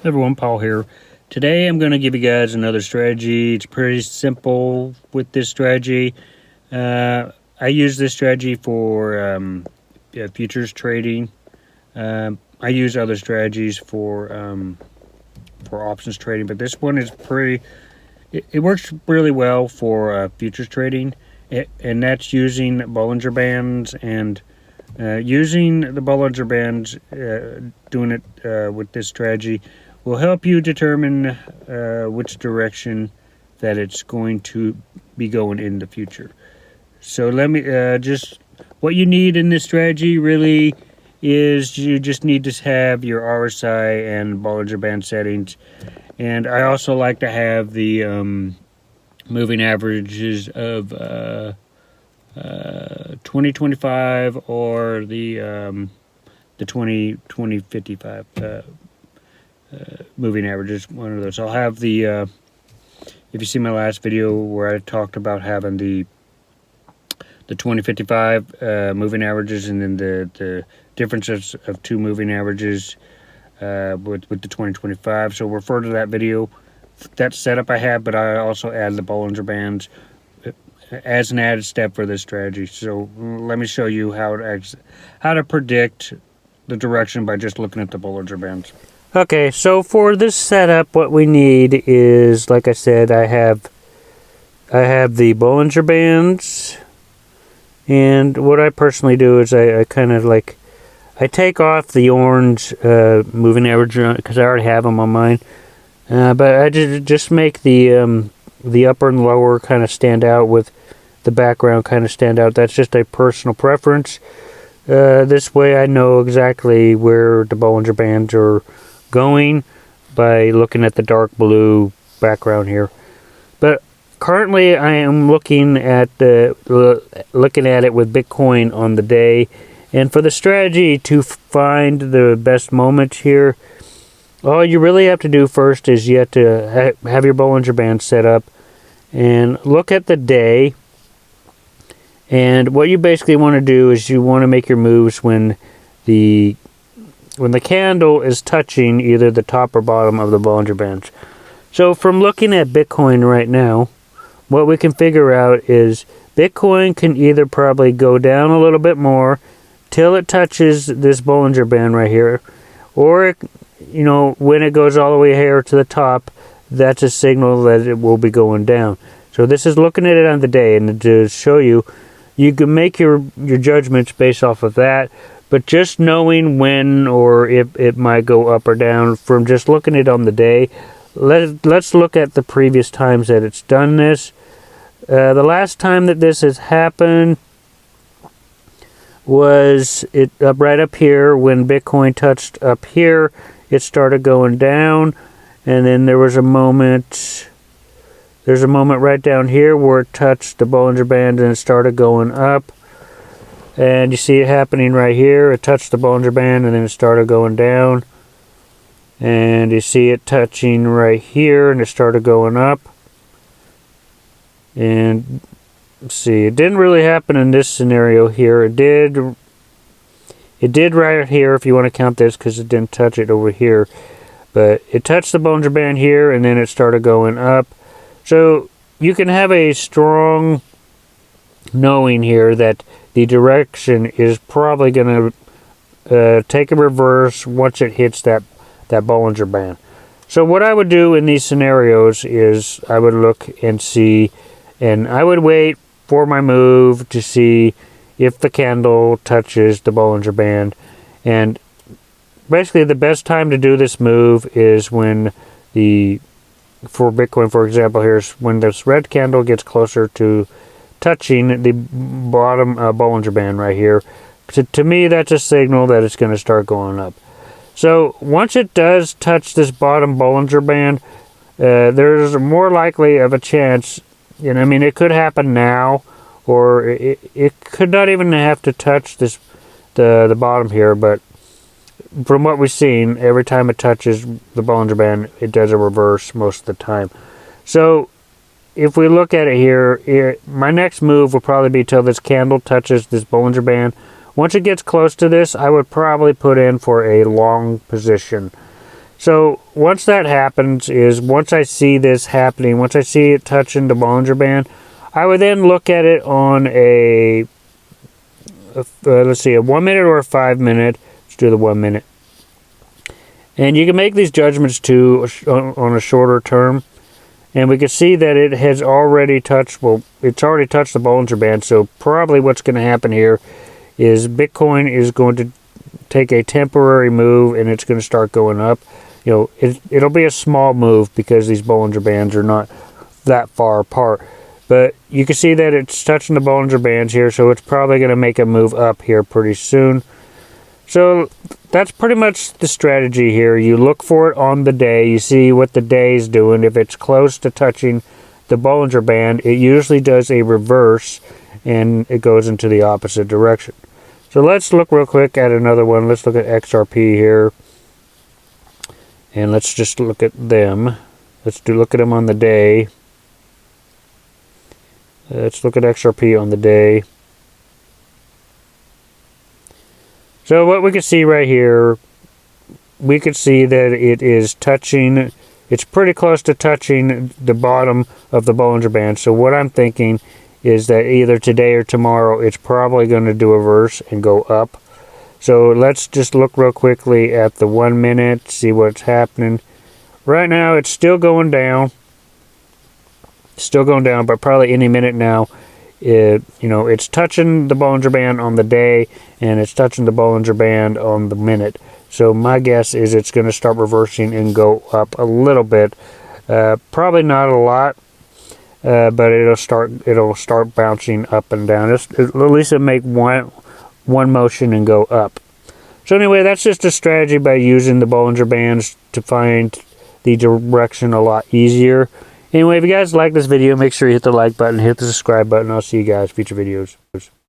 Everyone, Paul here. Today I'm going to give you guys another strategy. It's pretty simple with this strategy. I use this strategy for futures trading. I use other strategies for options trading, but this one is pretty. It works really well for futures trading, and that's using Bollinger Bands and using the Bollinger Bands. Doing it with this strategy will help you determine which direction that it's going to be going in the future. So let me just what you need in this strategy really is you just need to have your RSI and Bollinger Band settings, and I also like to have the moving averages of 2025 or the 2055 moving averages, one of those. I'll have the if you see my last video where I talked about having the 2055 moving averages, and then the differences of two moving averages with the 2025. So refer to that video. That setup I have, but I also add the Bollinger Bands as an added step for this strategy. So let me show you how to predict the direction by just looking at the Bollinger Bands. Okay, so for this setup, what we need is, like I said, I have the Bollinger Bands, and what I personally do is I kind of like I take off the orange moving average because I already have them on mine, but I just make the upper and lower kind of stand out, with the background kind of stand out. That's just a personal preference. This way I know exactly where the Bollinger Bands are going by looking at the dark blue background here. But currently I am looking at it with Bitcoin on the day, and for the strategy to find the best moment here, all you really have to do first is you have to have your Bollinger Band set up and look at the day. And what you basically want to do is you want to make your moves when the candle is touching either the top or bottom of the Bollinger Bands. So from looking at Bitcoin right now, what we can figure out is Bitcoin can either probably go down a little bit more till it touches this Bollinger Band right here, or when it goes all the way here to the top, that's a signal that it will be going down. So this is looking at it on the day, and to show you, you can make your judgments based off of that. But just knowing when or if it might go up or down from just looking at it on the day, let's look at the previous times that it's done this. The last time that this has happened was right up here when Bitcoin touched up here. It started going down, and then there was a moment. There's a moment right down here where it touched the Bollinger Band and it started going up. And you see it happening right here. It touched the Bollinger Band and then it started going down. And you see it touching right here and it started going up. And see, it didn't really happen in this scenario here. It did right here if you want to count this, because it didn't touch it over here. But it touched the Bollinger Band here and then it started going up. So you can have a strong knowing here that the direction is probably going to take a reverse once it hits that Bollinger Band. So what I would do in these scenarios is I would look and see, and I would wait for my move to see if the candle touches the Bollinger Band. And basically the best time to do this move is when for Bitcoin, for example, here's when this red candle gets closer to touching the bottom Bollinger Band right here. To me, that's a signal that it's going to start going up. So once it does touch this bottom Bollinger Band, there's more likely of a chance. It could happen now, or it could not even have to touch the bottom here. But from what we've seen, every time it touches the Bollinger Band, it does a reverse most of the time. So if we look at it here, my next move will probably be till this candle touches this Bollinger Band. Once it gets close to this, I would probably put in for a long position. So once that happens once I see this happening, once I see it touching the Bollinger Band, I would then look at it on let's see, a 1 minute or a 5 minute. Let's do the 1 minute. And you can make these judgments too on a shorter term. And we can see that it has already touched, well, it's already touched the Bollinger Band. So probably what's going to happen here is Bitcoin is going to take a temporary move and it's going to start going up. It'll be a small move because these Bollinger Bands are not that far apart. But you can see that it's touching the Bollinger Bands here, so it's probably going to make a move up here pretty soon. So that's pretty much the strategy here. You look for it on the day. You see what the day is doing. If it's close to touching the Bollinger Band, it usually does a reverse and it goes into the opposite direction. So let's look real quick at another one. Let's look at XRP here. And let's just look at them. Look at them on the day. Let's look at XRP on the day. So what we can see right here, we can see that it is touching, it's pretty close to touching the bottom of the Bollinger Band. So what I'm thinking is that either today or tomorrow, it's probably going to do a reverse and go up. So let's just look real quickly at the 1 minute, see what's happening. Right now, it's still going down. Still going down, but probably any minute now. It's touching the Bollinger Band on the day, and it's touching the Bollinger Band on the minute. So my guess is it's going to start reversing and go up a little bit. Probably not a lot, but it'll start bouncing up and down. At least it'll make one motion and go up. So anyway, that's just a strategy by using the Bollinger Bands to find the direction a lot easier. Anyway, if you guys like this video, make sure you hit the like button, hit the subscribe button. I'll see you guys in future videos.